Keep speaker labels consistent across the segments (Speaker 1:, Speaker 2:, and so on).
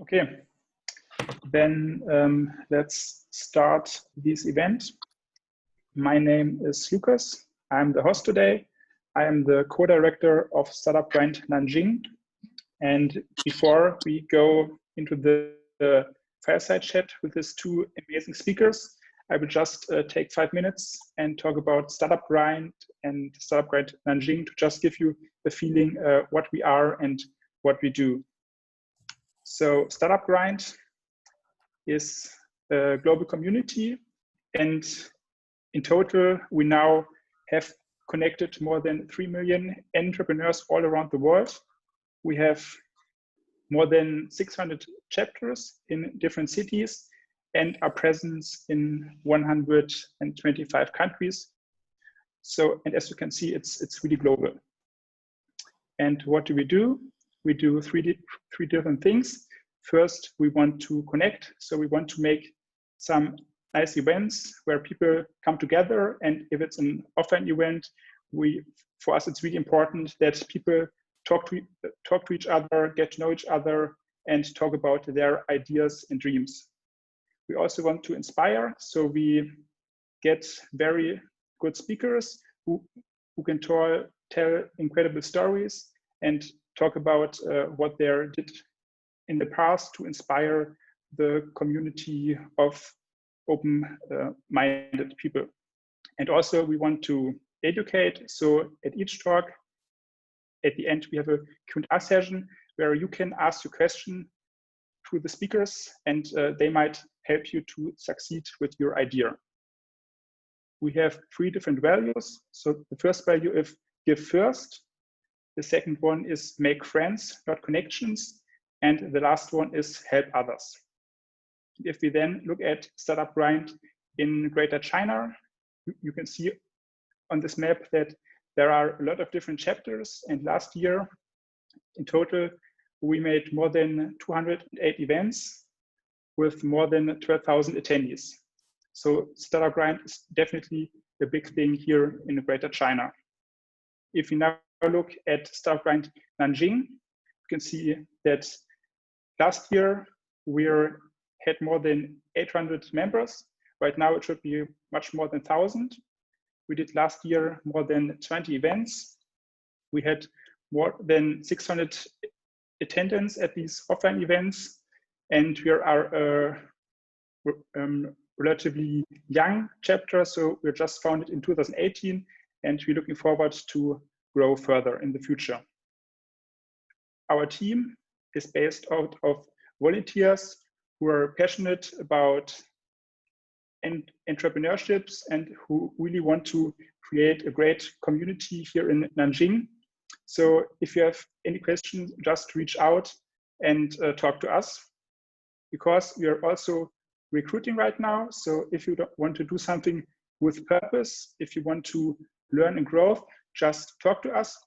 Speaker 1: Okay, then let's start this event. My name is Lucas. I'm the host today. I am the co-director of startup brand Nanjing. And before we go into the fireside chat with these two amazing speakers, I will just take 5 minutes and talk about startup grind and startup grind Nanjing to just give you the feeling what we are and what we do. So startup grind is a global community, and in total we now have connected more than 3 million entrepreneurs all around the world. We have more than 600 chapters in different cities and are present in 125 countries. So, and as you can see, it's really global. And what do? We do three different things. First, we want to connect. So we want to make some nice events where people come together. And if it's an offline event, for us, it's really important that people talk to each other, get to know each other, and talk about their ideas and dreams. We also want to inspire. So we get very good speakers who can tell incredible stories and talk about what they did in the past to inspire the community of open-minded people. And also we want to educate. So at each talk, at the end, we have a Q&A session where you can ask your question to the speakers, and they might help you to succeed with your idea. We have 3 different values. So the first value is give first. The second one is make friends, not connections. And the last one is help others. If we then look at startup grind in Greater China, you can see on this map that there are a lot of different chapters. And last year, in total, we made more than 208 events with more than 12,000 attendees. So startup grind is definitely a big thing here in Greater China. If we now look at startup grind Nanjing, you can see that last year we had more than 800 members. Right now it should be much more than 1,000. We did last year more than 20 events. We had more than 600 attendance at these offline events, and we are a relatively young chapter. So we're just founded in 2018, and we're looking forward to grow further in the future. Our team is based out of volunteers who are passionate about entrepreneurships and who really want to create a great community here in Nanjing. So if you have any questions, just reach out and talk to us, because we are also recruiting right now. So if you want to do something with purpose, if you want to learn and grow, just talk to us.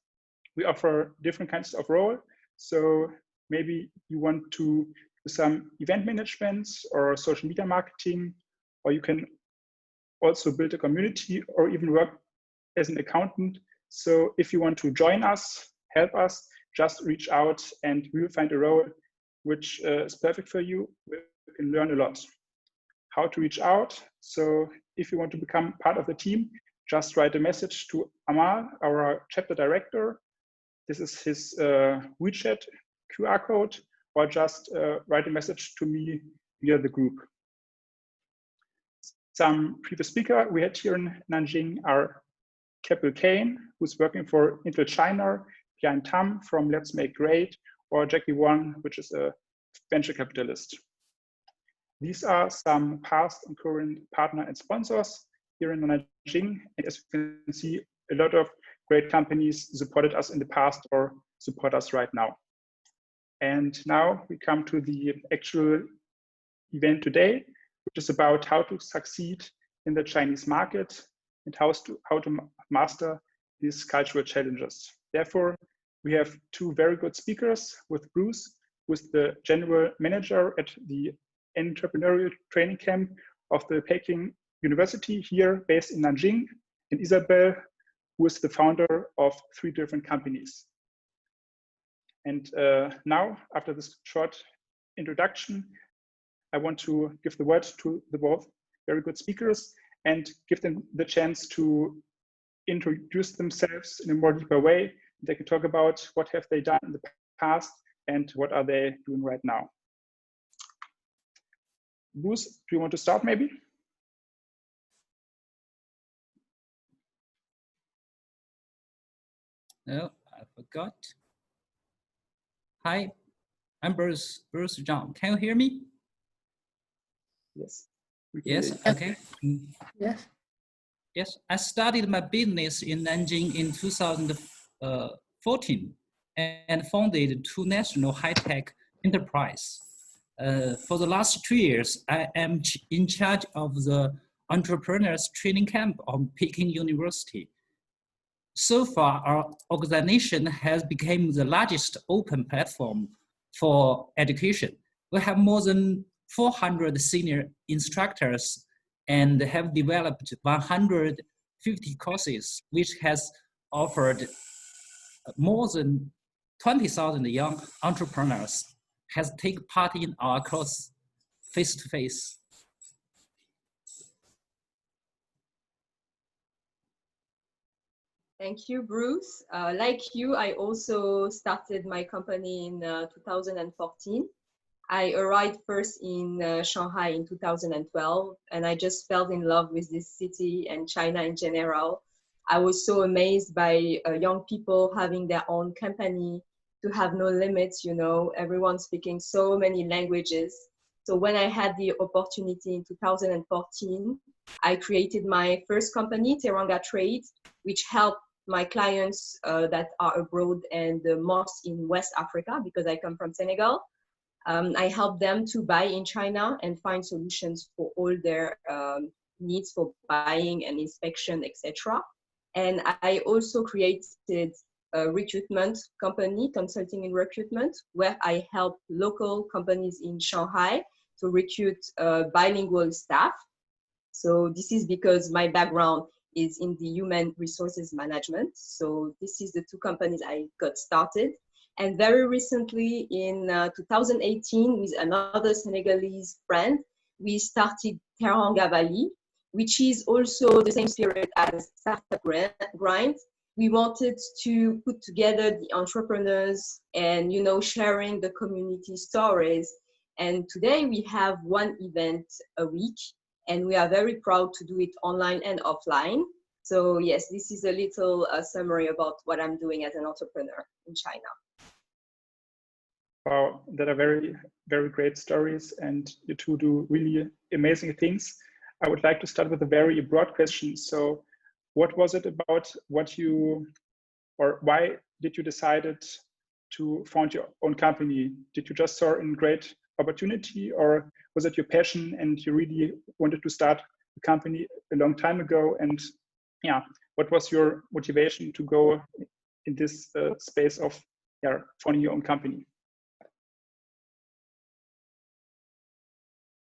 Speaker 1: We offer different kinds of role. So maybe you want to do some event management or social media marketing, or you can also build a community or even work as an accountant. So if you want to join us, help us, just reach out and we will find a role which is perfect for you. You can learn a lot. How to reach out? So if you want to become part of the team, just write a message to Amal, our chapter director. This is his WeChat QR code, or just write a message to me via the group. Some previous speaker we had here in Nanjing are Keppel Kane, who's working for Intel China, Pian Tam from Let's Make Great, or Jackie Wang, which is a venture capitalist. These are some past and current partner and sponsors here in Nanjing. And as you can see, a lot of great companies supported us in the past or support us right now. And now we come to the actual event today, which is about how to succeed in the Chinese market and how to master these cultural challenges. Therefore, we have 2 very good speakers with Bruce, who is the general manager at the entrepreneurial training camp of the Peking University here based in Nanjing, and Isabel, who is the founder of 3 different companies. And now, after this short introduction, I want to give the word to the both very good speakers and give them the chance to introduce themselves in a more deeper way. They can talk about what have they done in the past and what are they doing right now. Bruce, do you want to start maybe?
Speaker 2: No, I forgot. Hi, I'm Bruce Zhang. Can you hear me?
Speaker 1: Yes.
Speaker 2: Yes, okay.
Speaker 3: Yes.
Speaker 2: Yes, I started my business in Nanjing in 2014 and founded two national high-tech enterprise. For the last 2 years, I am in charge of the entrepreneurs training camp of Peking University. So far, our organization has become the largest open platform for education. We have more than 400 senior instructors and have developed 150 courses, which has offered more than 20,000 young entrepreneurs has taken part in our course face-to-face.
Speaker 3: Thank you, Bruce. Like you, I also started my company in 2014. I arrived first in Shanghai in 2012, and I just fell in love with this city and China in general. I was so amazed by young people having their own company, to have no limits, you know, everyone speaking so many languages. So when I had the opportunity in 2014, I created my first company, Teranga Trade, which helped my clients that are abroad and most in West Africa, because I come from Senegal. I help them to buy in China and find solutions for all their needs for buying and inspection, etc. And I also created a recruitment company, consulting in recruitment, where I help local companies in Shanghai to recruit bilingual staff. So this is because my background is in the human resources management. So this is the two companies I got started. And very recently in 2018, with another Senegalese friend, we started Teranga Valley, which is also the same spirit as Startup Grind. We wanted to put together the entrepreneurs and, you know, sharing the community stories. And today we have one event a week, and we are very proud to do it online and offline. So yes, this is a little summary about what I'm doing as an entrepreneur in China.
Speaker 1: Wow, that are very, very great stories, and you two do really amazing things. I would like to start with a very broad question. So what was it about what you, or why did you decide to found your own company? Did you just saw a great opportunity, or was it your passion and you really wanted to start a company a long time ago? And yeah, what was your motivation to go in this space of founding your own company?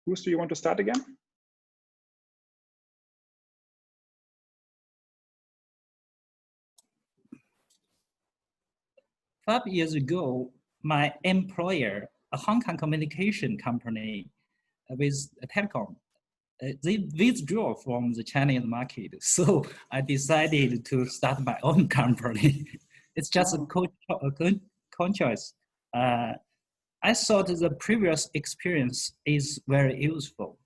Speaker 1: Bruce, do you want to start again?
Speaker 2: 5 years ago, my employer, a Hong Kong communication company with telecom, they withdrew from the Chinese market. So I decided to start my own company. It's just a choice. I thought the previous experience is very useful.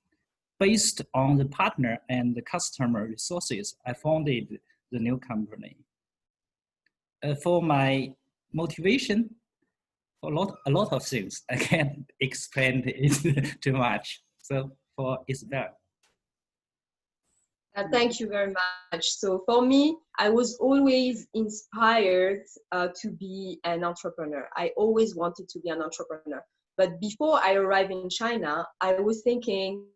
Speaker 2: Based on the partner and the customer resources, I founded the new company. For my motivation, a lot of things. I can't explain it too much. So for Isabel.
Speaker 3: Thank you very much. So for me, I was always inspired to be an entrepreneur. I always wanted to be an entrepreneur. But before I arrived in China, I was thinking,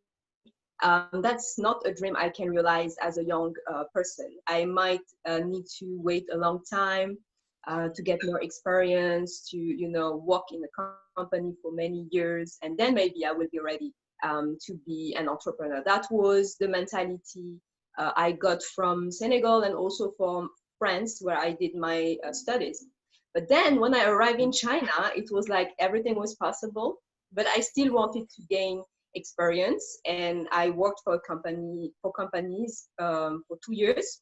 Speaker 3: that's not a dream I can realize as a young person. I might need to wait a long time to get more experience, to, you know, work in a company for many years, and then maybe I will be ready to be an entrepreneur. That was the mentality I got from Senegal and also from France, where I did my studies. But then when I arrived in China, it was like everything was possible, but I still wanted to gain experience, and I worked for companies for 2 years.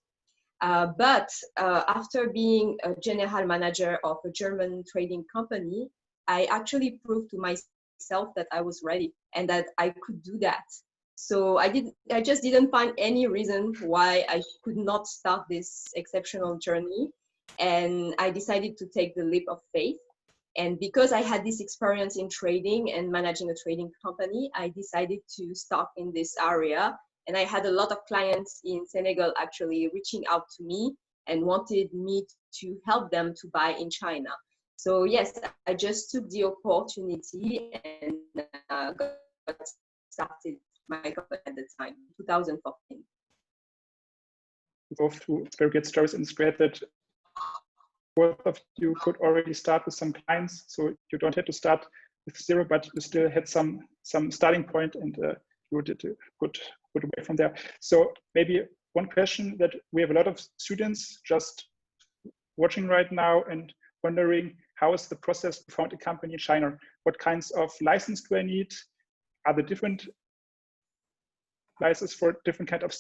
Speaker 3: But after being a general manager of a German trading company, I actually proved to myself that I was ready and that I could do that. So I just didn't find any reason why I could not start this exceptional journey. And I decided to take the leap of faith. And because I had this experience in trading and managing a trading company, I decided to start in this area. And I had a lot of clients in Senegal actually reaching out to me and wanted me to help them to buy in China. So yes, I just took the opportunity and got started my company at the time, 2014.
Speaker 1: Both two very good stories, and it's great that both of you could already start with some clients, so you don't have to start with zero, but you still had some starting point, and you did a good way from there. So maybe one question that we have a lot of students just watching right now and wondering, how is the process to found a company in China? What kinds of license do I need? Are there different licenses for different kind of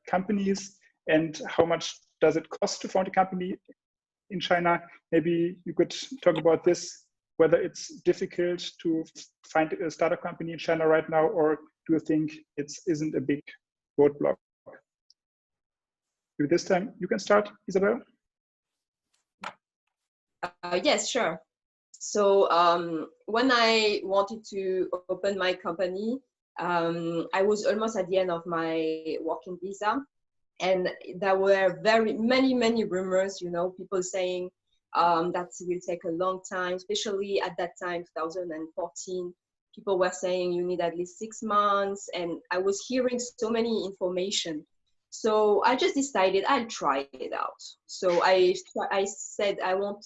Speaker 1: companies? And how much does it cost to found a company in China? Maybe you could talk about this, whether it's difficult to find a startup company in China right now, or do you think it isn't a big roadblock? Maybe this time you can start, Isabel.
Speaker 3: Yes, sure. So when I wanted to open my company, I was almost at the end of my working visa. And there were very many rumors, you know, people saying that it will take a long time, especially at that time, 2014. People were saying you need at least 6 months. And I was hearing so many information. So I just decided I'll try it out. So I said I won't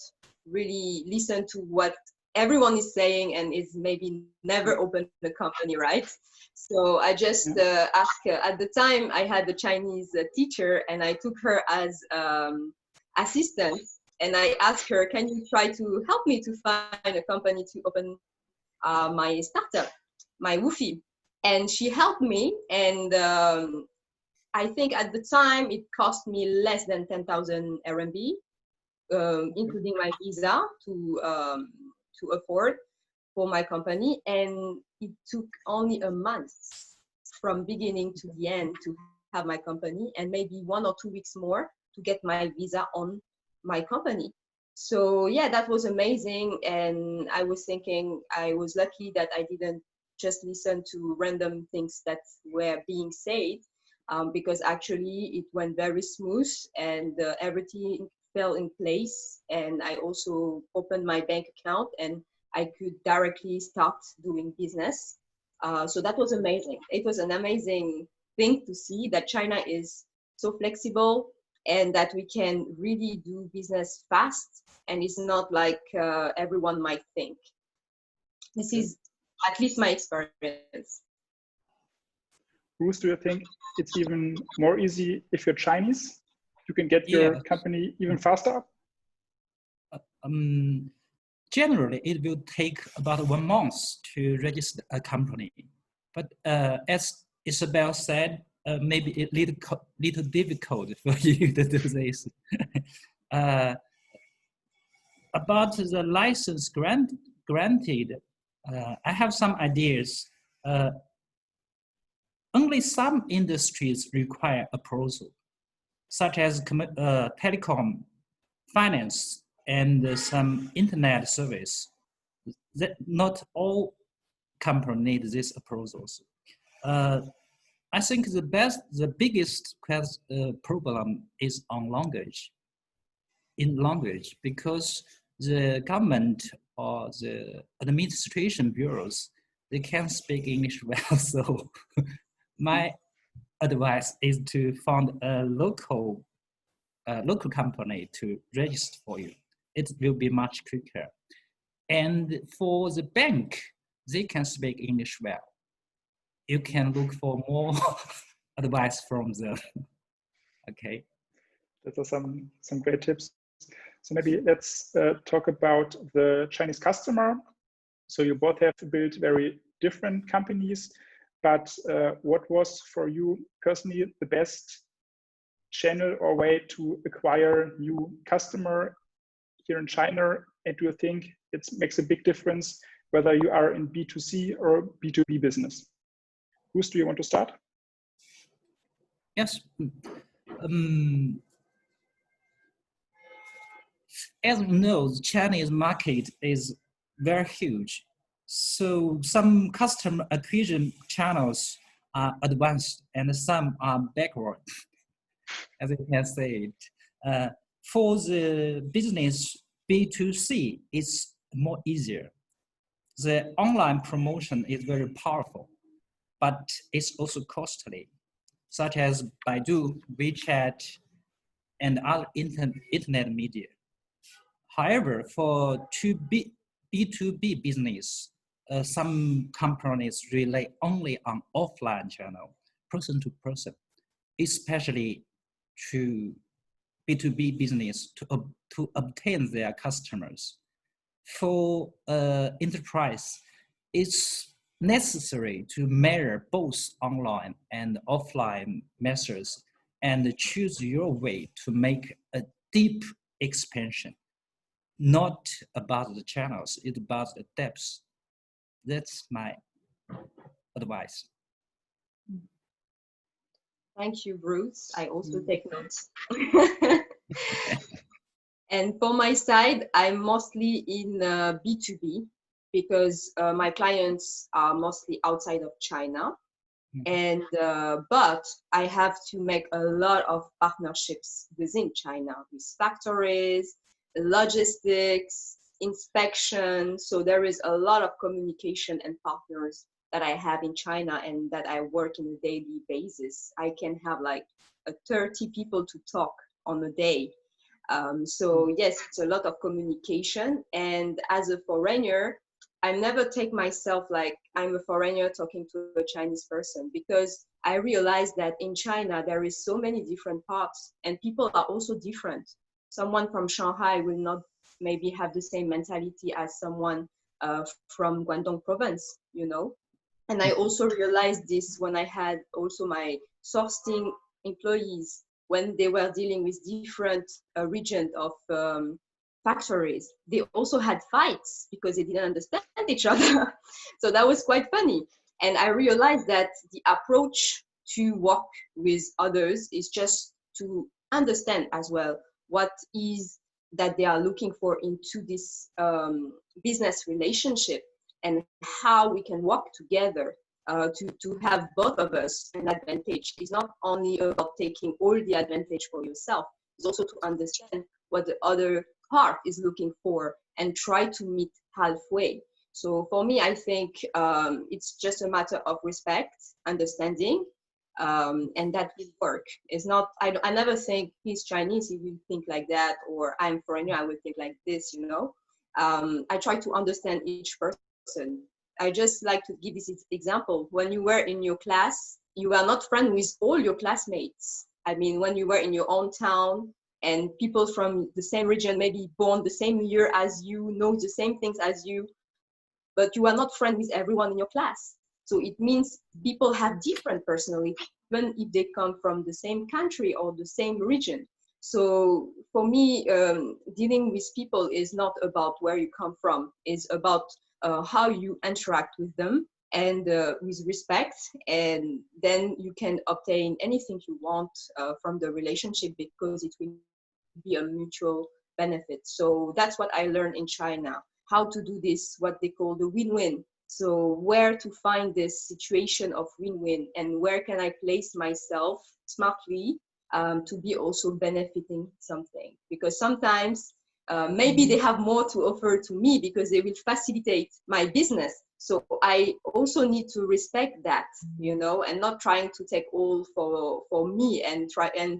Speaker 3: really listen to what everyone is saying and is maybe never open the company, right? So I just asked at the time I had a Chinese teacher, and I took her as assistant, and I asked her, can you try to help me to find a company to open my startup, my Woofy? And she helped me, and I think at the time it cost me less than 10,000 RMB, including my visa to afford for my company. And it took only a month from beginning to the end to have my company, and maybe 1 or 2 weeks more to get my visa on my company. So yeah, that was amazing. And I was thinking I was lucky that I didn't just listen to random things that were being said, because actually it went very smooth, and everything fell in place. And I also opened my bank account, and I could directly start doing business. So that was amazing. It was an amazing thing to see that China is so flexible and that we can really do business fast, and it's not like everyone might think. This is at least my experience.
Speaker 1: Bruce, do you think it's even more easy if you're Chinese? You can get your company even faster up?
Speaker 2: Generally, it will take about 1 month to register a company. But as Isabel said, maybe a little difficult for you to do this. About the license granted, I have some ideas. Only some industries require approval, such as telecom, finance, and some internet service. That not all companies need these approvals. I think the biggest problem is on language. In language, because the government or the administration bureaus, they can't speak English well. So my advice is to find a local company to register for you. It will be much quicker. And for the bank, they can speak English well. You can look for more advice from them. Okay.
Speaker 1: Those are some great tips. So maybe let's talk about the Chinese customer. So you both have built very different companies, but what was for you personally the best channel or way to acquire new customer here in China? And do you think it makes a big difference whether you are in B2C or B2B business? Whose do you want to start?
Speaker 2: Yes. As we know, the Chinese market is very huge. So some customer acquisition channels are advanced and some are backward, as you can say it. For the business B2C, it's more easier. The online promotion is very powerful, but it's also costly, such as Baidu, WeChat, and other internet media. However, for B2B business, some companies rely only on offline channel, person to person, especially to B2B business to obtain their customers. For enterprise, it's necessary to measure both online and offline methods and choose your way to make a deep expansion. Not about the channels, it's about the depth. That's my advice.
Speaker 3: Thank you, Bruce. I also take notes. And for my side, I'm mostly in B2B because my clients are mostly outside of China. And but I have to make a lot of partnerships within China with factories, logistics, inspection. So there is a lot of communication and partners that I have in China and that I work in a daily basis. I can have like 30 people to talk on a day. So yes, it's a lot of communication. And as a foreigner, I never take myself like I'm a foreigner talking to a Chinese person, because I realize that in China, there is so many different parts and people are also different. Someone from Shanghai will not maybe have the same mentality as someone from Guangdong province, you know? And I also realized this when I had also my sourcing employees, when they were dealing with different regions of factories. They also had fights because they didn't understand each other. So that was quite funny. And I realized that the approach to work with others is just to understand as well what is that they are looking for into this business relationship, and how we can work together to have both of us an advantage. It's not only about taking all the advantage for yourself, it's also to understand what the other part is looking for and try to meet halfway. So for me, I think it's just a matter of respect, understanding, and that will work. It's not, I never think he's Chinese, he will think like that, or I'm foreigner, I will think like this, you know. I try to understand each person. I just like to give this example. When you were in your class, you were not friends with all your classmates. I mean, when you were in your own town and people from the same region, maybe born the same year as you, know the same things as you, but you are not friends with everyone in your class. So it means people have different personality, even if they come from the same country or the same region. So for me, dealing with people is not about where you come from, it's about how you interact with them, and with respect, and then you can obtain anything you want from the relationship, because it will be a mutual benefit. So that's what I learned in China, how to do this, what they call the win-win. So where to find this situation of win-win, and where can I place myself smartly to be also benefiting something. Because sometimes maybe they have more to offer to me because they will facilitate my business. So I also need to respect that, you know, and not trying to take all for me and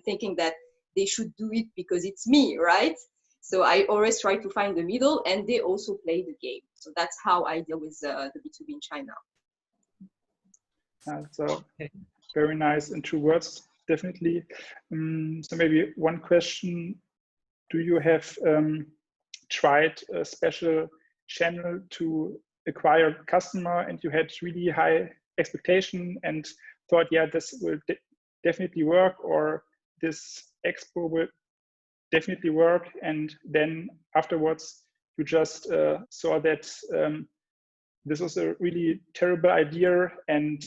Speaker 3: thinking that they should do it because it's me, right? So I always try to find the middle, and they also play the game. So that's how I deal with the B2B in China.
Speaker 1: So very nice in 2 words, definitely. So maybe one question: do you have tried a special channel to acquire a customer and you had really high expectation and thought, yeah, this will definitely work, or this expo will definitely work, and then afterwards you just saw that this was a really terrible idea, and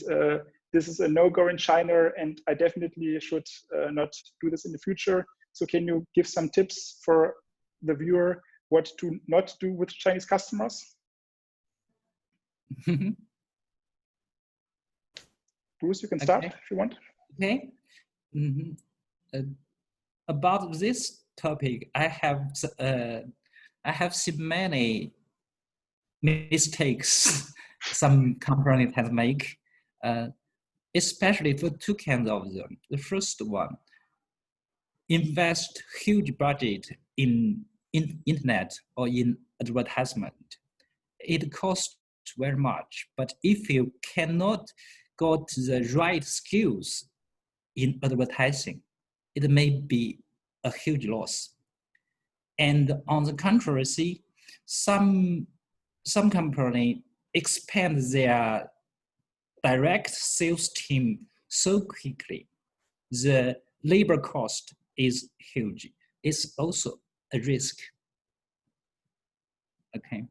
Speaker 1: this is a no-go in China, and I definitely should not do this in the future. So can you give some tips for the viewer what to not do with Chinese customers? Bruce, you can start if you want.
Speaker 2: Okay. About this topic, I have seen many mistakes some companies have made, especially for two kinds of them. The first one, invest huge budget in internet or in advertisement. It costs very much, but if you cannot got the right skills in advertising, it may be a huge loss. And on the contrary, see, some company expand their direct sales team so quickly, the labor cost is huge. It's also a risk. Okay.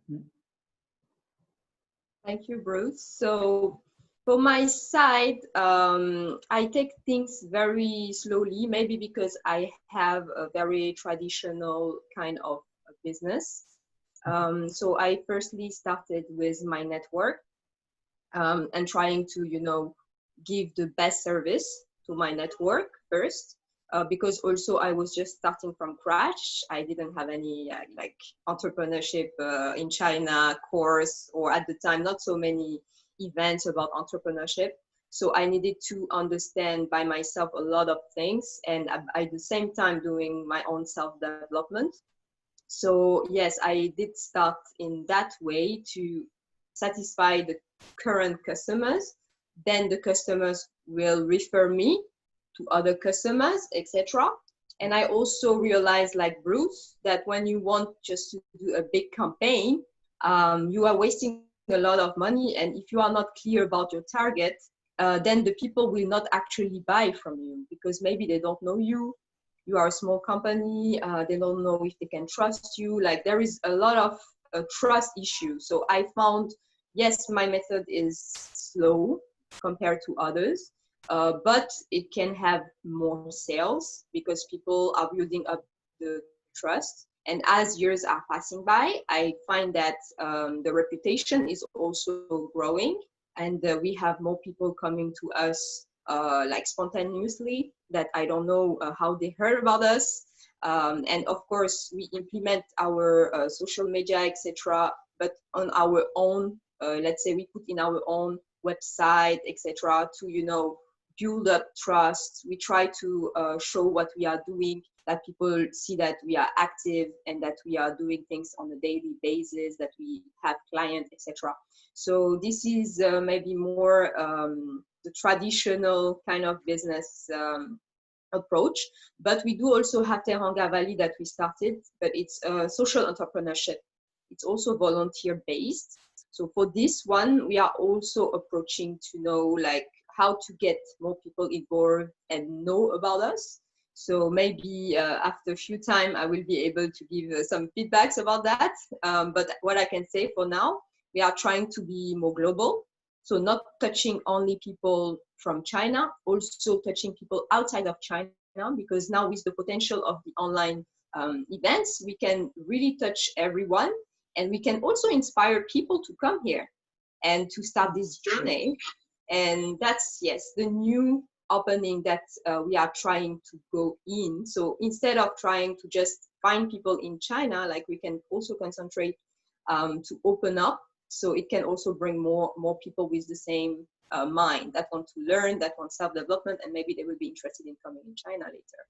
Speaker 3: Thank you, Bruce. So for my side, I take things very slowly, maybe because I have a very traditional kind of business. So I firstly started with my network and trying to, you know, give the best service to my network first. Because also I was just starting from scratch. I didn't have any like entrepreneurship in China course, or at the time, not so many events about entrepreneurship. So I needed to understand by myself a lot of things, and at the same time doing my own self-development. So yes, I did start in that way to satisfy the current customers. Then the customers will refer me to other customers, etc. And I also realized, like Bruce, that when you want just to do a big campaign, you are wasting a lot of money. And if you are not clear about your target, then the people will not actually buy from you, because maybe they don't know you. You are a small company. They don't know if they can trust you. Like, there is a lot of trust issue. So I found, yes, my method is slow compared to others. But it can have more sales because people are building up the trust. And as years are passing by, I find that the reputation is also growing, and we have more people coming to us like spontaneously, that I don't know how they heard about us. And of course, we implement our social media, etc. But on our own, let's say we put in our own website, etc. to, you know, build up trust. We try to show what we are doing, that people see that we are active and that we are doing things on a daily basis, that we have clients, etc. So this is maybe more the traditional kind of business approach. But we do also have Teranga Valley that we started, but it's social entrepreneurship. It's also volunteer based. So for this one, we are also approaching to know like how to get more people involved and know about us. So maybe after a few time, I will be able to give some feedbacks about that. But what I can say for now, we are trying to be more global. So not touching only people from China, also touching people outside of China, because now with the potential of the online events, we can really touch everyone. And we can also inspire people to come here and to start this journey. And that's, yes, the new opening that we are trying to go in. So instead of trying to just find people in China, like we can also concentrate to open up. So it can also bring more people with the same mind, that want to learn, that want self-development, and maybe they will be interested in coming in China later.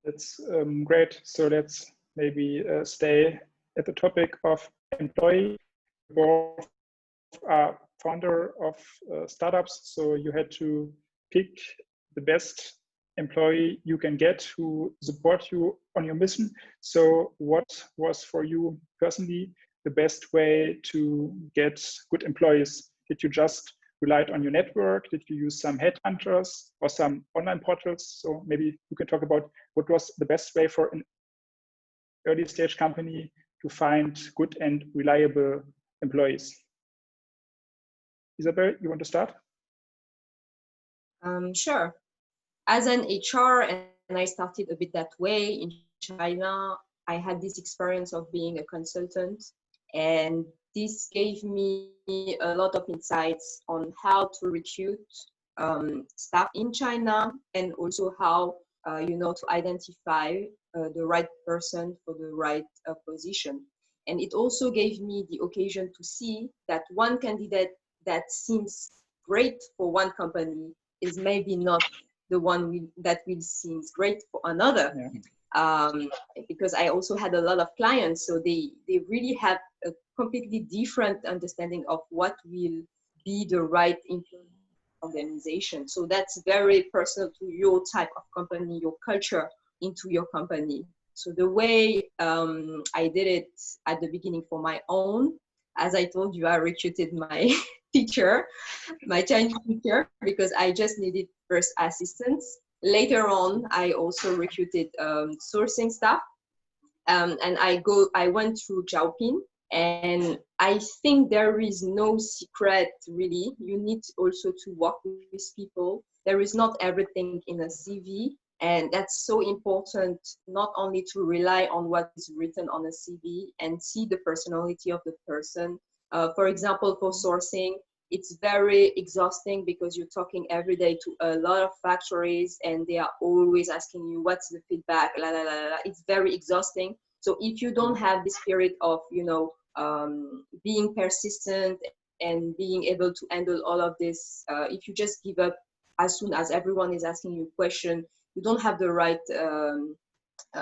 Speaker 1: That's great. So let's maybe stay at the topic of employee. Both are founder of startups, so you had to pick the best employee you can get who support you on your mission. So what was for you personally the best way to get good employees? Did you just rely on your network? Did you use some headhunters or some online portals? So maybe you can talk about what was the best way for an early stage company to find good and reliable employees. Isabel, you want to start?
Speaker 3: Sure. As an HR, and I started a bit that way in China, I had this experience of being a consultant, and this gave me a lot of insights on how to recruit staff in China, and also how to identify the right person for the right position. And it also gave me the occasion to see that one candidate that seems great for one company is maybe not the one that will seem great for another. Yeah. Because I also had a lot of clients, so they really have a completely different understanding of what will be the right organization. So that's very personal to your type of company, your culture into your company. So the way I did it at the beginning for my own, as I told you, I recruited my teacher, my Chinese teacher, because I just needed first assistance. Later on, I also recruited sourcing staff, and I went through Zhaopin, and I think there is no secret really. You need also to work with people. There is not everything in a CV, and that's so important, not only to rely on what is written on a CV and see the personality of the person. For example, for sourcing, it's very exhausting because you're talking every day to a lot of factories and they are always asking you, what's the feedback, la, la, la, la. It's very exhausting. So if you don't have this spirit of, being persistent and being able to handle all of this, if you just give up as soon as everyone is asking you a question, you don't have the right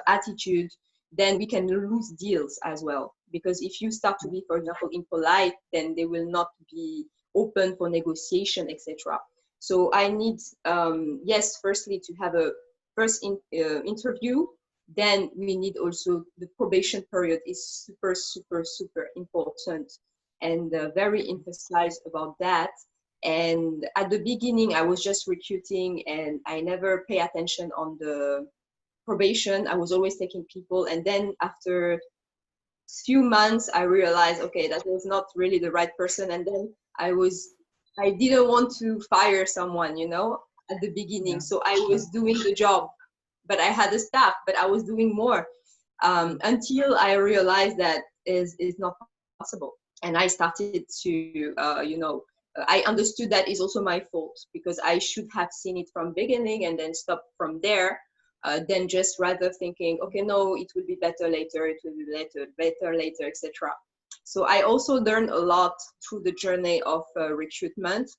Speaker 3: attitude, then we can lose deals as well. Because if you start to be, for example, impolite, then they will not be open for negotiation, etc. So I need, yes, firstly to have a first interview. Then we need also the probation period is super, super, super important, and very emphasized about that. And at the beginning, I was just recruiting and I never pay attention on the probation. I was always taking people. And then after few months, I realized, okay, that was not really the right person. And then I didn't want to fire someone, at the beginning. Yeah. So I was doing the job, but I had a staff, but I was doing more until I realized that is not possible. And I started to, I understood that is also my fault because I should have seen it from beginning and then stop from there. Then just rather thinking, okay, no, it will be better later, it will be better later, etc. So I also learned a lot through the journey of recruitment.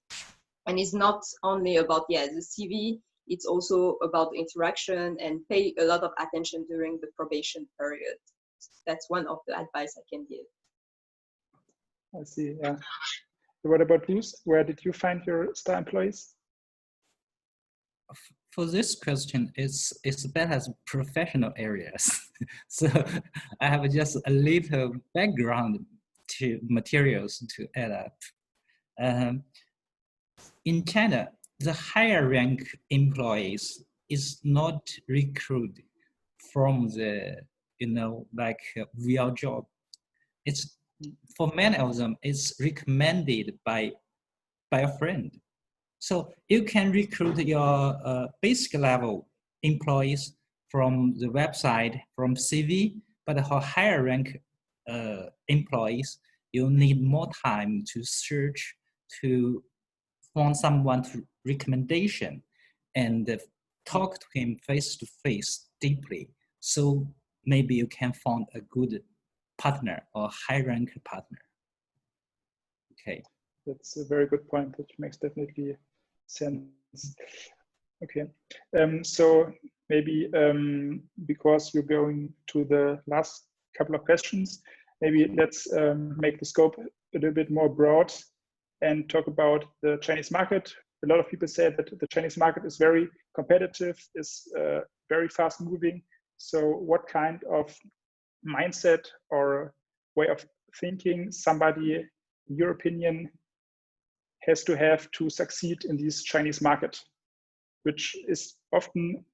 Speaker 3: And it's not only about, the CV, it's also about interaction and pay a lot of attention during the probation period. That's one of the advice I can give.
Speaker 1: I see, yeah. What about you? Where did you find your star employees?
Speaker 2: For this question, it's better as professional areas. So I have just a little background to materials to add up. In China, the higher rank employees is not recruited from the, real job. It's for many of them, it's recommended by a friend. So you can recruit your basic level employees from the website, from CV, but for higher rank employees, you need more time to search, to find someone's recommendation and talk to him face to face deeply. So maybe you can find a good partner or high rank partner. Okay.
Speaker 1: That's a very good point, which makes definitely sense. Okay, so maybe because you're going to the last couple of questions, maybe let's make the scope a little bit more broad and talk about the Chinese market. a lot of people say that the Chinese market is very competitive, is very fast moving. So what kind of mindset or way of thinking somebody, in your opinion, has to have to succeed in this Chinese market, which is often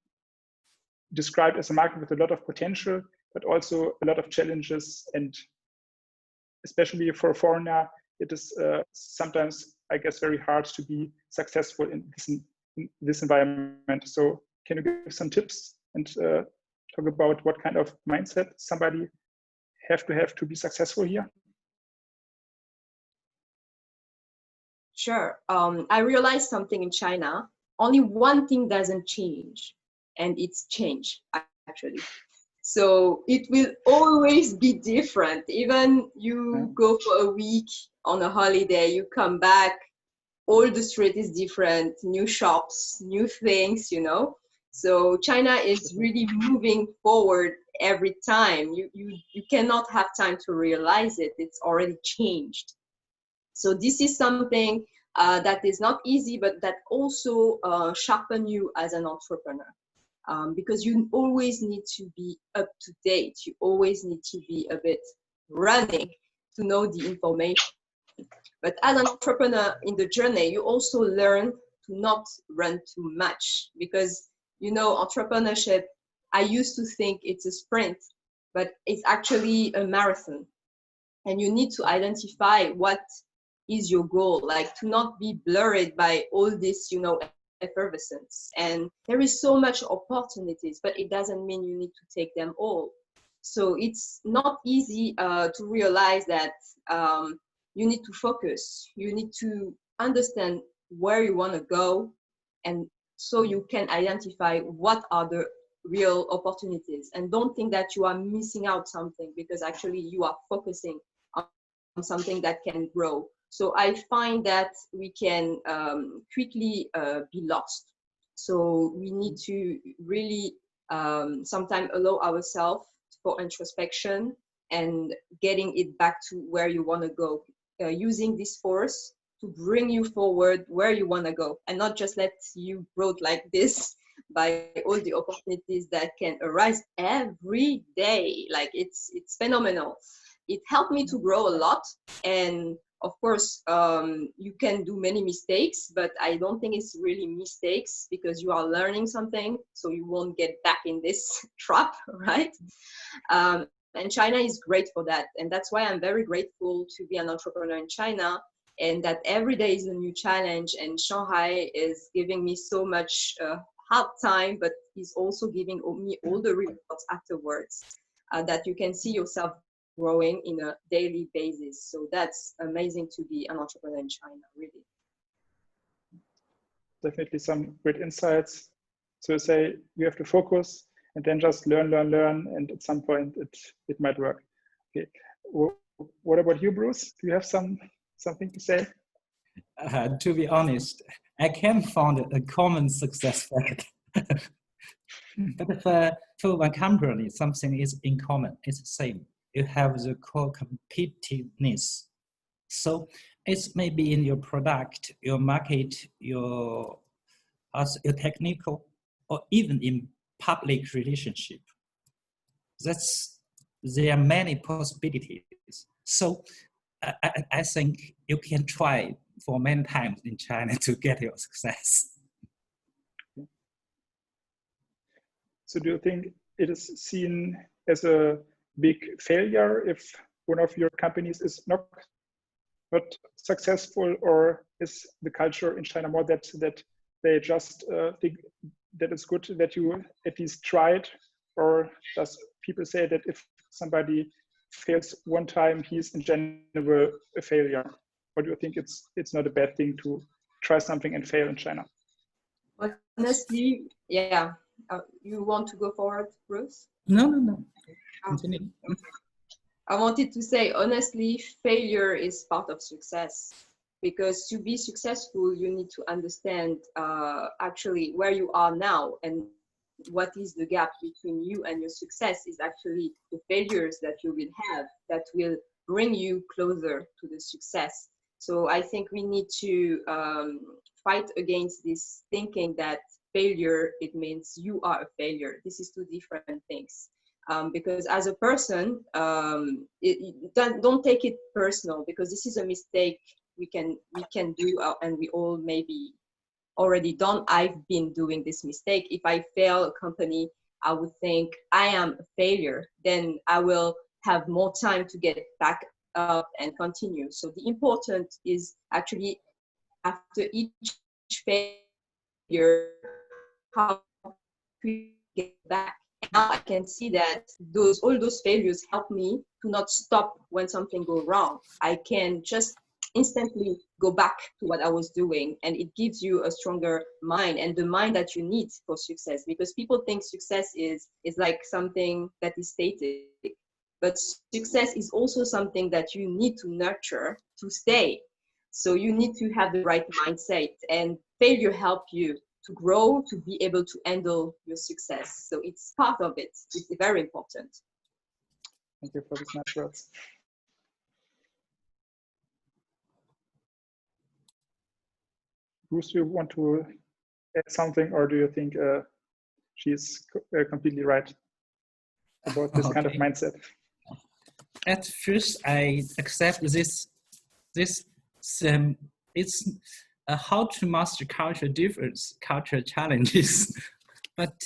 Speaker 1: described as a market with a lot of potential, but also a lot of challenges. And especially for a foreigner, it is sometimes, I guess, very hard to be successful in this environment. So can you give some tips and talk about what kind of mindset somebody have to be successful here?
Speaker 3: Sure. I realized something in China. Only one thing doesn't change, and it's change, actually. So it will always be different. Even you go for a week on a holiday, you come back, all the street is different, new shops, new things, you know. So China is really moving forward every time. You cannot have time to realize it. It's already changed. So this is something that is not easy, but that also sharpen you as an entrepreneur. Because you always need to be up to date. You always need to be a bit running to know the information. But as an entrepreneur in the journey, you also learn to not run too much, because, you know, entrepreneurship, I used to think it's a sprint, but it's actually a marathon. And you need to identify what is your goal, like to not be blurred by all this, you know, effervescence. And there is so much opportunities, but it doesn't mean you need to take them all. So it's not easy to realize that you need to focus. You need to understand where you want to go, and so you can identify what are the real opportunities. And don't think that you are missing out something, because actually you are focusing on something that can grow. So I find that we can quickly be lost. So we need to really sometimes allow ourselves for introspection and getting it back to where you want to go, using this force to bring you forward where you want to go, and not just let you brought like this by all the opportunities that can arise every day. Like it's phenomenal. It helped me to grow a lot. And of course, you can do many mistakes, but I don't think it's really mistakes, because you are learning something, so you won't get back in this trap, right? And China is great for that. And that's why I'm very grateful to be an entrepreneur in China, and that every day is a new challenge. And Shanghai is giving me so much hard time, but is also giving me all the rewards afterwards, that you can see yourself growing in a daily basis. So that's amazing to be an entrepreneur in China, really.
Speaker 1: Definitely some great insights. So you say you have to focus and then just learn, and at some point it might work. Okay. What about you, Bruce? Do you have something to say?
Speaker 2: To be honest, I can't find a common success factor. But for one company, something is in common. It's the same. You have the core competitiveness. So it's maybe in your product, your market, your technical, or even in public relationship. There are many possibilities. So I think you can try for many times in China to get your success.
Speaker 1: So do you think it is seen as a big failure if one of your companies is not successful, or is the culture in China more that they just think that it's good that you at least tried? Or does people say that if somebody fails one time, he's in general a failure? Or do you think it's not a bad thing to try something and fail in China?
Speaker 3: Honestly, yeah. You want to go forward, Bruce?
Speaker 2: No. Continue.
Speaker 3: I wanted to say, honestly, failure is part of success, because to be successful, you need to understand actually where you are now, and what is the gap between you and your success is actually the failures that you will have that will bring you closer to the success. So I think we need to fight against this thinking that failure, it means you are a failure. This is two different things. Because as a person, don't take it personal, because this is a mistake we can do, and we all maybe already done. I've been doing this mistake. If I fail a company, I would think I am a failure. Then I will have more time to get back up and continue. So the important is actually, after each failure, how we get back. Now I can see that all those failures help me to not stop when something goes wrong. I can just instantly go back to what I was doing, and it gives you a stronger mind, and the mind that you need for success. Because people think success is like something that is static, but success is also something that you need to nurture to stay. So you need to have the right mindset, and failure help you to grow, to be able to handle your success. So it's part of it. It's very important.
Speaker 1: Thank you for these nice words. Bruce, you want to add something, or do you think she's completely right about this kind of mindset?
Speaker 2: At first, I accept this. It's how to master cultural difference, cultural challenges. But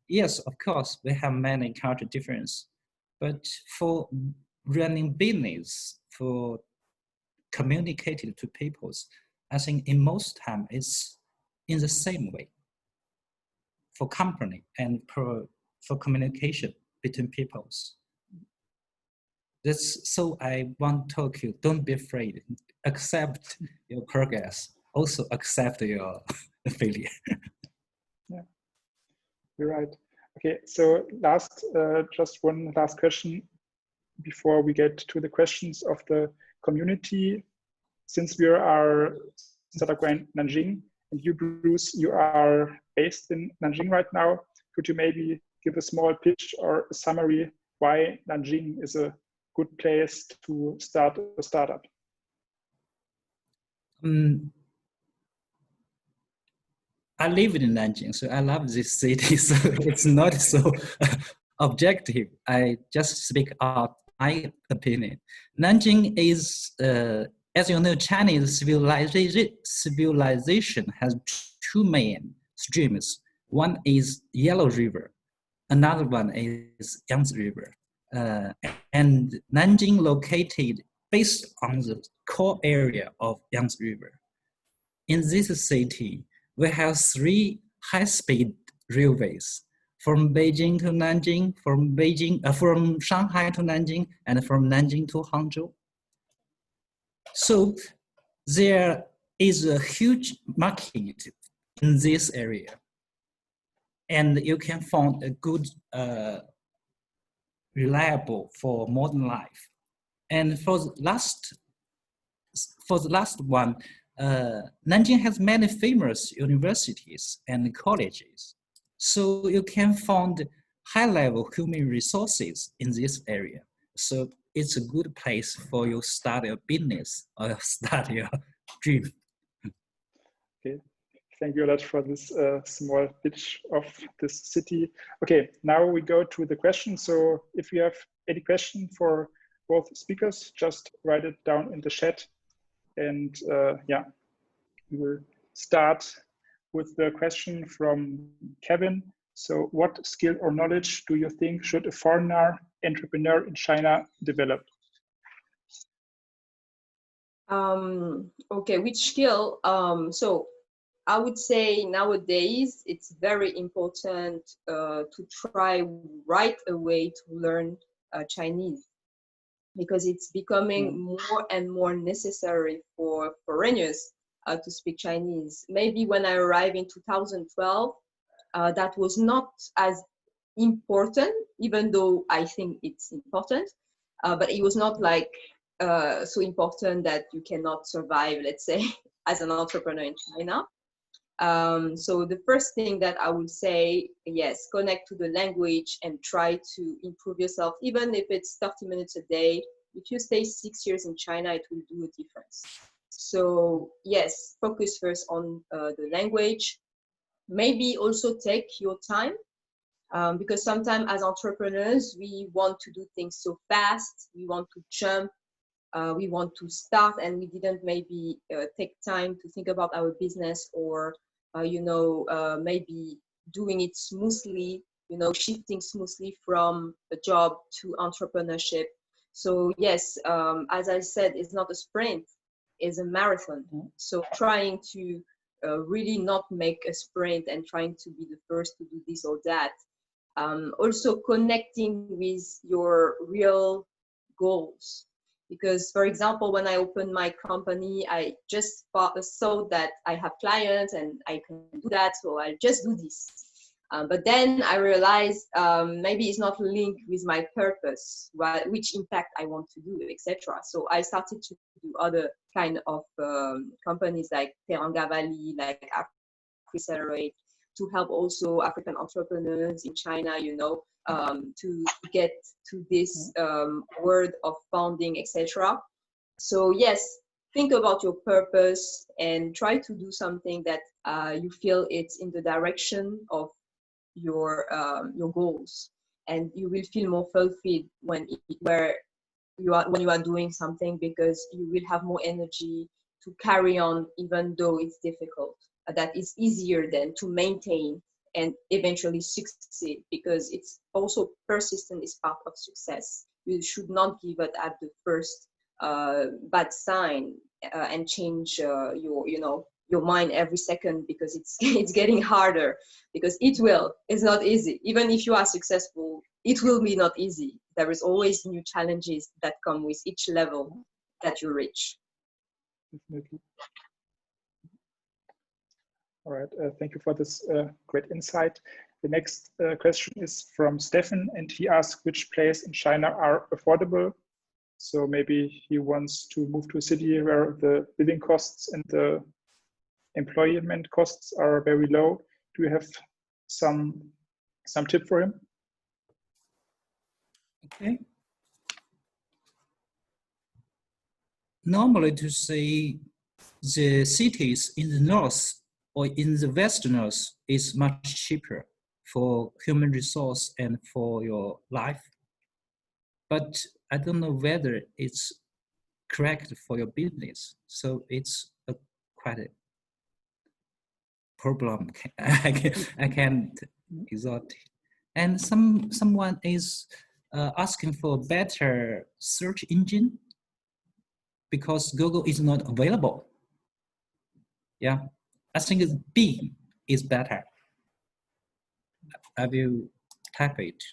Speaker 2: yes, of course, we have many cultural difference. But for running business, for communicating to people, I think in most time it's in the same way. For company and for communication between peoples. That's so I want to talk you, don't be afraid. Accept your progress. Also accept your failure.
Speaker 1: Yeah, you're right. Okay, so just one last question before we get to the questions of the community. Since we are startup in Nanjing, and you, Bruce, you are based in Nanjing right now, could you maybe give a small pitch or a summary why Nanjing is a good place to start a startup?
Speaker 2: I live in Nanjing, so I love this city. So it's not so objective. I just speak out my opinion. Nanjing is, as you know, Chinese civilization has two main streams. One is Yellow River, another one is Yangtze River. And Nanjing located based on the core area of Yangtze River. In this city, we have three high-speed railways from Beijing to Nanjing, from Shanghai to Nanjing, and from Nanjing to Hangzhou. So there is a huge market in this area, and you can find a good, reliable for modern life. And for the last one, Nanjing has many famous universities and colleges. So you can find high-level human resources in this area. So it's a good place for you start your business or start your dream.
Speaker 1: Okay, thank you a lot for this small pitch of this city. Okay, now we go to the questions. So if you have any question for both speakers, just write it down in the chat. And yeah, we will start with the question from Kevin. So what skill or knowledge do you think should a foreigner entrepreneur in China develop?
Speaker 3: Okay, which skill? So I would say nowadays it's very important to try right away to learn Chinese, because it's becoming more and more necessary for foreigners to speak Chinese. Maybe when I arrived in 2012, that was not as important, even though I think it's important, but it was not like so important that you cannot survive, let's say, as an entrepreneur in China. So the first thing that I would say, yes, connect to the language and try to improve yourself, even if it's 30 minutes a day. If you stay 6 years in China, it will do a difference. So yes, focus first on the language. Maybe also take your time, because sometimes as entrepreneurs, we want to do things so fast. We want to jump. We want to start, and we didn't maybe take time to think about our business, or maybe doing it smoothly, shifting smoothly from a job to entrepreneurship. So yes, as I said, it's not a sprint, it's a marathon. So trying to really not make a sprint and trying to be the first to do this or that. Also connecting with your real goals. Because, for example, when I opened my company, I just saw that I have clients and I can do that, so I'll just do this. But then I realized maybe it's not linked with my purpose, which impact I want to do, etc. So I started to do other kind of companies like Teranga Valley, like Accelerate, to help also African entrepreneurs in China, to get to this world of founding, etc. So yes, think about your purpose and try to do something that you feel it's in the direction of your goals, and you will feel more fulfilled when you are doing something, because you will have more energy to carry on even though it's difficult. That is easier than to maintain and eventually succeed, because it's also persistent is part of success. You should not give it at the first bad sign and change your mind every second, because it's getting harder, because it's not easy. Even if you are successful, it will be not easy. There is always new challenges that come with each level that you reach.
Speaker 1: Definitely. All right, thank you for this great insight. The next question is from Stefan, and he asks which places in China are affordable. So maybe he wants to move to a city where the living costs and the employment costs are very low. Do you have some tip for him?
Speaker 2: Okay. Normally, to say the cities in the north or in the westerners is much cheaper for human resource and for your life. But I don't know whether it's correct for your business. So it's a quite a problem. I can't exalt it. And someone is asking for a better search engine because Google is not available. Yeah, I think B is better. I will type it.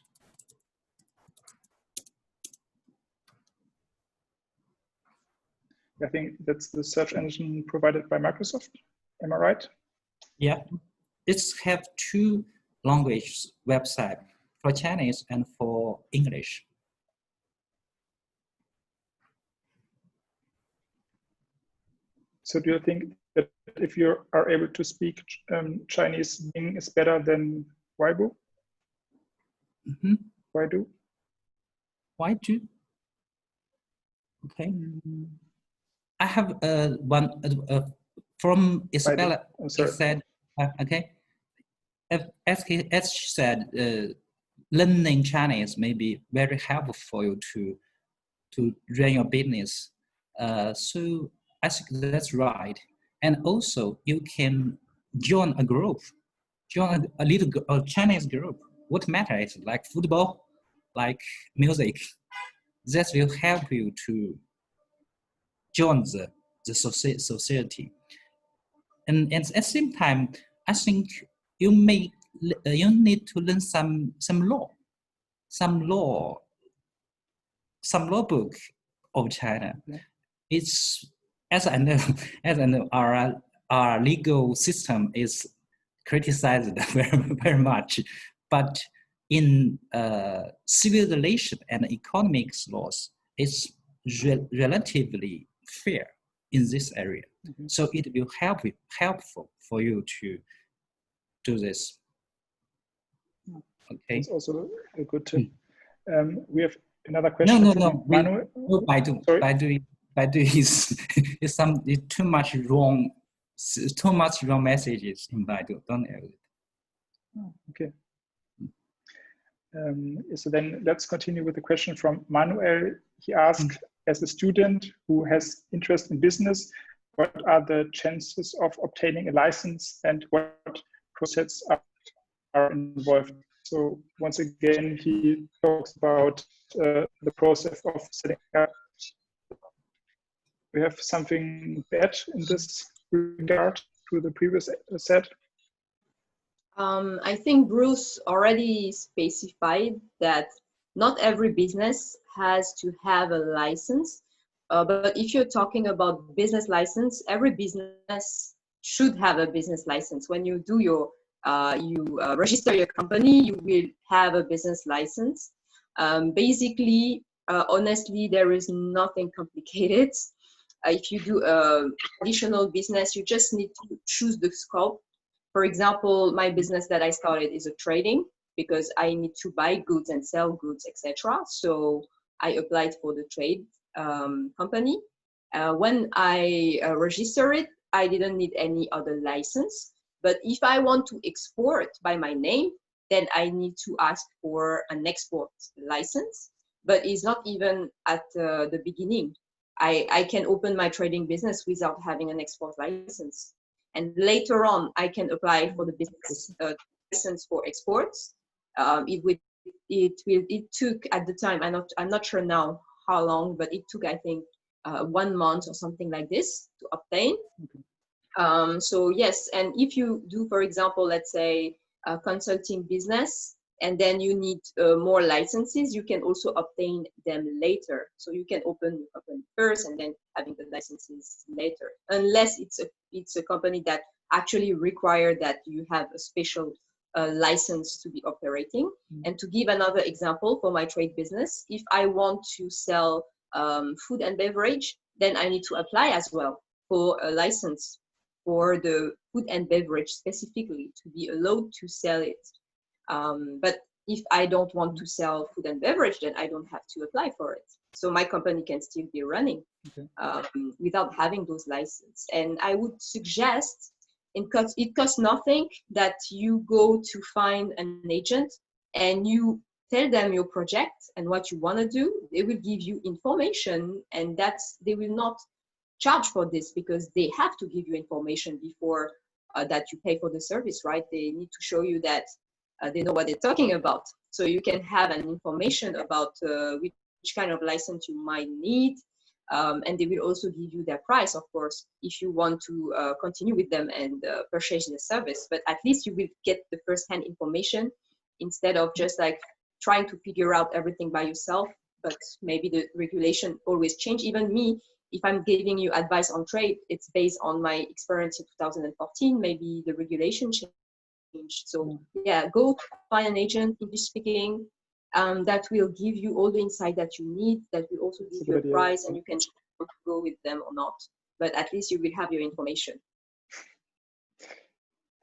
Speaker 1: I think that's the search engine provided by Microsoft. Am I right?
Speaker 2: Yeah, it's have two language website, for Chinese and for English.
Speaker 1: So do you think that if you are able to speak Chinese, Bing is better than Weibo?
Speaker 2: Mm-hmm.
Speaker 1: Waidu?
Speaker 2: Waidu? Okay. I have one from Isabella. She said, okay. As she said, learning Chinese may be very helpful for you to run your business. So I think that's right. And also you can join a group, join a little Chinese group. What matters, like football, like music, that will help you to join the society. And at the same time, I think you need to learn some law book of China. Yeah. It's as I know, our legal system is criticized very much, but in civil relation and economics laws, it's relatively fair in this area. Mm-hmm. So it will helpful for you to do this.
Speaker 1: Okay. It's also a good tip. We have Another
Speaker 2: No,
Speaker 1: question
Speaker 2: no,
Speaker 1: from
Speaker 2: no.
Speaker 1: Manuel.
Speaker 2: No, Baidu.
Speaker 1: Sorry.
Speaker 2: Baidu is too much wrong messages in Baidu. Don't edit.
Speaker 1: Oh, okay. So then let's continue with the question from Manuel. He asked, as a student who has interest in business, what are the chances of obtaining a license and what processes are involved? So once again, he talks about the process of setting up. We have something bad in this regard to the previous set.
Speaker 3: I think Bruce already specified that not every business has to have a license. But if you're talking about business license, every business should have a business license. When you do your, register your company, you will have a business license. Basically, honestly, there is nothing complicated. If you do a traditional business, you just need to choose the scope. For example, my business that I started is a trading because I need to buy goods and sell goods, etc. So I applied for the trade company. When I registered it, I didn't need any other license. But if I want to export by my name, then I need to ask for an export license. But it's not even at the beginning. I can open my trading business without having an export license. And later on, I can apply for the business license for exports. It took at the time, I'm not sure now how long, but it took, I think, 1 month or something like this to obtain. So yes, and if you do, for example, let's say a consulting business, and then you need more licenses, you can also obtain them later. So you can open your company first and then having the licenses later, unless it's a company that actually require that you have a special license to be operating. And to give another example for my trade business, if I want to sell food and beverage, then I need to apply as well for a license for the food and beverage specifically to be allowed to sell it. But if I don't want to sell food and beverage, then I don't have to apply for it. So my company can still be running without having those licenses. And I would suggest it costs nothing that you go to find an agent and you tell them your project and what you want to do. They will give you information, and they will not charge for this because they have to give you information before that you pay for the service, right? They need to show you that they know what they're talking about. So you can have an information about which kind of license you might need. And they will also give you their price, of course, if you want to continue with them and purchase the service. But at least you will get the first-hand information instead of just like trying to figure out everything by yourself. But maybe the regulation always change. Even me, if I'm giving you advice on trade, it's based on my experience in 2014. Maybe the regulation changed. So yeah, go find an agent, English speaking, that will give you all the insight that you need, that will also give you a price, and you can choose to go with them or not. But at least you will have your information.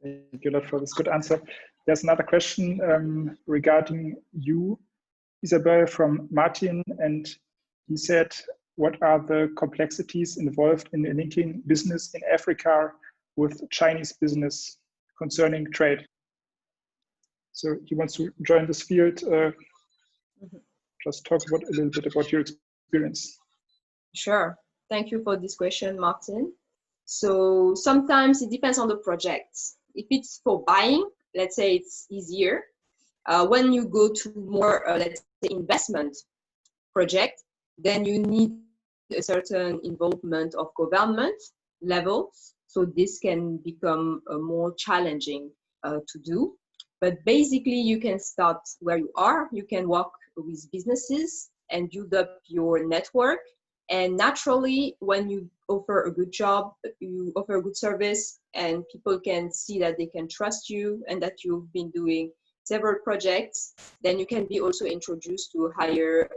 Speaker 1: Thank you a lot for this good answer. There's another question regarding you, Isabel, from Martin, and he said, what are the complexities involved in linking business in Africa with Chinese business concerning trade? So he wants to join this field. Just talk a little bit about your experience.
Speaker 3: Sure. Thank you for this question, Martin. So sometimes it depends on the project. If it's for buying, let's say it's easier. When you go to more, let's say, investment project, then you need a certain involvement of government level. So this can become more challenging to do. But basically, you can start where you are. You can work with businesses and build up your network. And naturally, when you offer a good job, you offer a good service, and people can see that they can trust you and that you've been doing several projects, then you can be also introduced to higher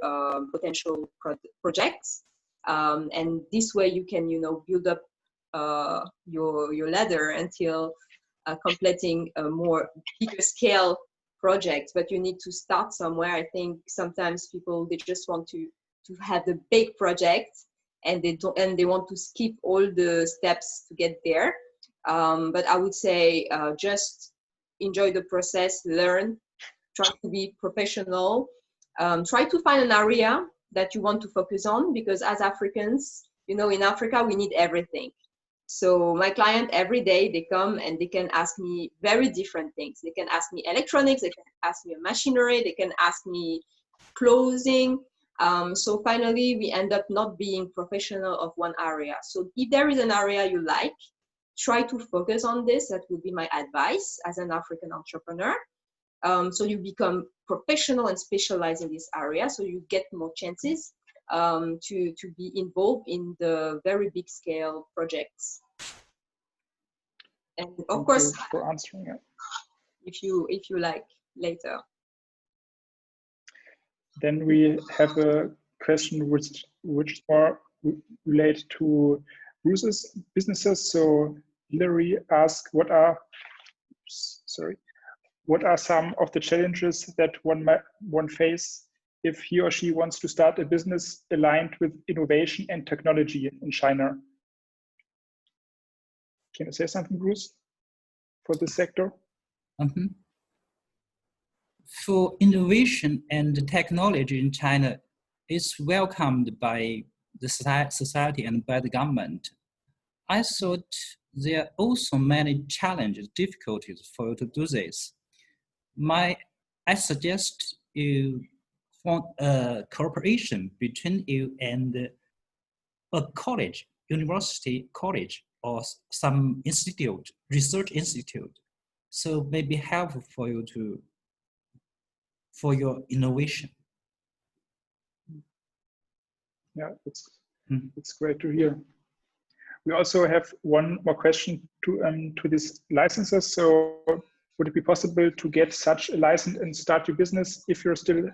Speaker 3: potential projects. And this way you can, build up your ladder until completing a more bigger scale project, but you need to start somewhere. I think sometimes people, they just want to have the big project, and they want to skip all the steps to get there. But I would say just enjoy the process, learn, try to be professional, try to find an area that you want to focus on, because as Africans, you know, in Africa, we need everything. So my client, every day they come and they can ask me very different things. They can ask me electronics, they can ask me machinery, they can ask me clothing. So finally, we end up not being professional of one area. So if there is an area you like, try to focus on this. That would be my advice as an African entrepreneur. So you become professional and specialize in this area, so you get more chances to be involved in the very big scale projects. And of
Speaker 1: Thank
Speaker 3: course,
Speaker 1: you for answering it.
Speaker 3: if you like later.
Speaker 1: Then we have a question which more relate to Bruce's businesses. So Hilary asked, what are some of the challenges that one face if he or she wants to start a business aligned with innovation and technology in China? Can you say something, Bruce, for this sector?
Speaker 2: Mm-hmm. For innovation and technology in China is welcomed by the society and by the government. I thought there are also many challenges, difficulties for you to do this. I suggest you form a cooperation between you and a college, university college, or some institute, research institute. So maybe helpful for you for your innovation.
Speaker 1: Yeah, it's great to hear. We also have one more question to these licenses. So would it be possible to get such a license and start your business if you're still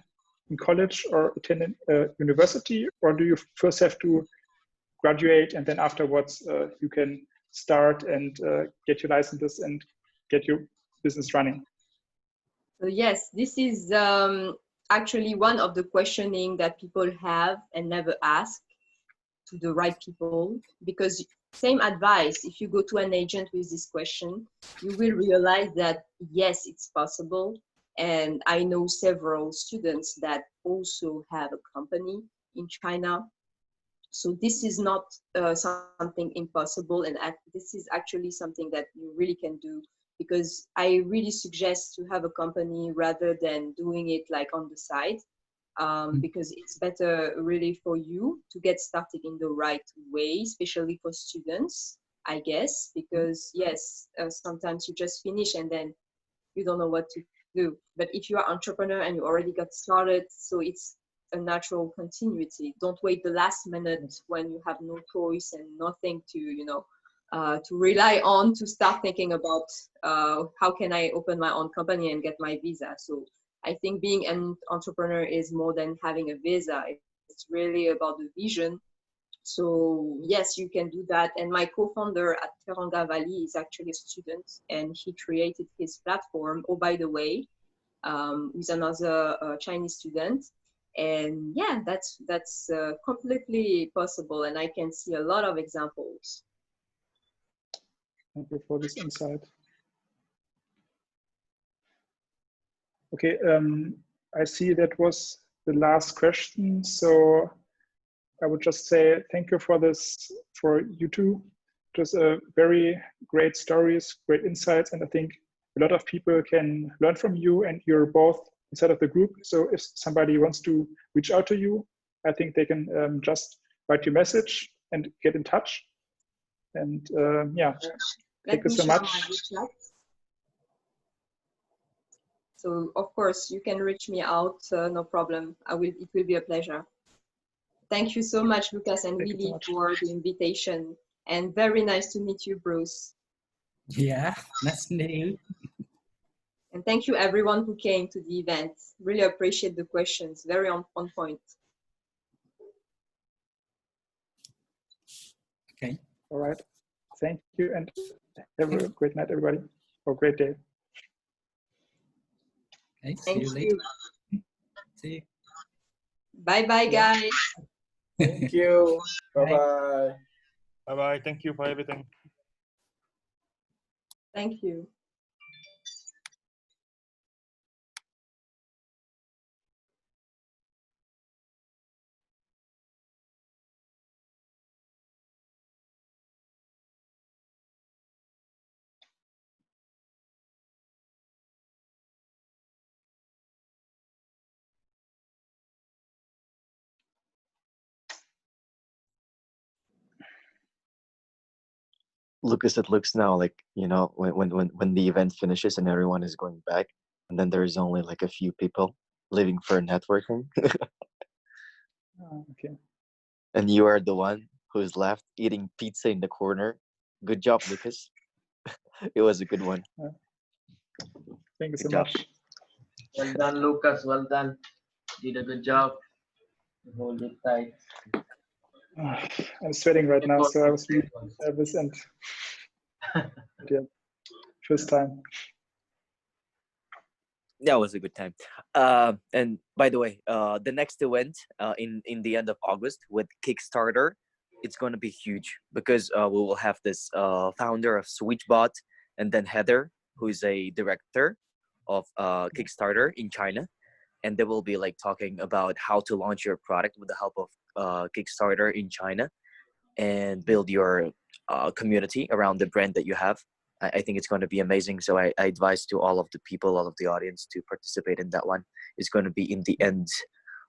Speaker 1: in college or attending a university, or do you first have to graduate and then afterwards you can start and get your licenses and get your business running?
Speaker 3: So yes, this is actually one of the questioning that people have and never ask to the right people, because same advice, if you go to an agent with this question, you will realize that yes, it's possible. And I know several students that also have a company in China. So this is not something impossible, and this is actually something that you really can do, because I really suggest to have a company rather than doing it like on the side, because it's better really for you to get started in the right way, especially for students, I guess, because yes, sometimes you just finish and then you don't know what to do. But if you are entrepreneur and you already got started, so it's a natural continuity. Don't wait the last minute when you have no choice and nothing to, you know, to rely on to start thinking about how can I open my own company and get my visa. So I think being an entrepreneur is more than having a visa. It's really about the vision. So yes, you can do that. And my co-founder at Teranga Valley is actually a student, and he created his platform, oh, by the way, with another Chinese student. And yeah, that's completely possible. And I can see a lot of examples.
Speaker 1: Thank you for this insight. Okay, I see that was the last question. So I would just say thank you for this, for you two. It was a very great stories, great insights, and I think a lot of people can learn from you, and you're both inside of the group. So if somebody wants to reach out to you, I think they can just write your message and get in touch. And yeah, thank you so much.
Speaker 3: So of course you can reach me out, no problem. It will be a pleasure. Thank you so much, Lucas and Willy, for the invitation, and very nice to meet you, Bruce.
Speaker 2: Yeah, nice to meet you.
Speaker 3: And thank you everyone who came to the event. Really appreciate the questions, very on point.
Speaker 2: Okay.
Speaker 1: All right. Thank you, and have a great night, everybody, or great day.
Speaker 2: Okay, see
Speaker 3: Thank
Speaker 2: you
Speaker 3: you.
Speaker 2: later. See you.
Speaker 3: Bye bye,
Speaker 1: Yeah.
Speaker 3: guys.
Speaker 4: Thank you. Bye-bye.
Speaker 5: Bye-bye. Thank you for everything.
Speaker 3: Thank you.
Speaker 6: Lucas, it looks now like, you know, when the event finishes and everyone is going back, and then there's only like a few people leaving for networking,
Speaker 1: Okay.
Speaker 6: and you are the one who's left eating pizza in the corner. Good job, Lucas. It was a good one.
Speaker 1: Thank you so
Speaker 6: Good job.
Speaker 1: much.
Speaker 4: Well done, Lucas. Well done. Did a good job. Hold it tight.
Speaker 1: I'm sweating right now, so I was really nervous and yeah, first time.
Speaker 6: That was a good time. And by the way, the next event in the end of August with Kickstarter, it's going to be huge because we will have this founder of SwitchBot, and then Heather, who is a director of Kickstarter in China, and they will be like talking about how to launch your product with the help of Kickstarter in China and build your community around the brand that you have. I think it's going to be amazing. So I advise to all of the people, all of the audience to participate in that one. It's going to be in the end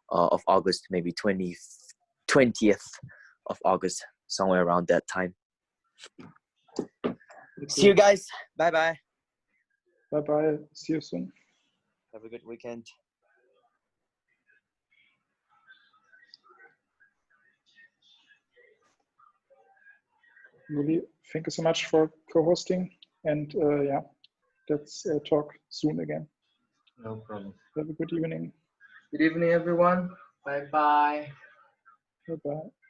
Speaker 6: of August, maybe 20th of August, somewhere around that time. See you guys. Bye-bye.
Speaker 1: Bye-bye. See you soon.
Speaker 6: Have a good weekend.
Speaker 1: Really, thank you so much for co-hosting. And yeah, let's talk soon again.
Speaker 4: No problem.
Speaker 1: Have a good evening.
Speaker 4: Good evening, everyone. Bye-bye.
Speaker 1: Bye-bye.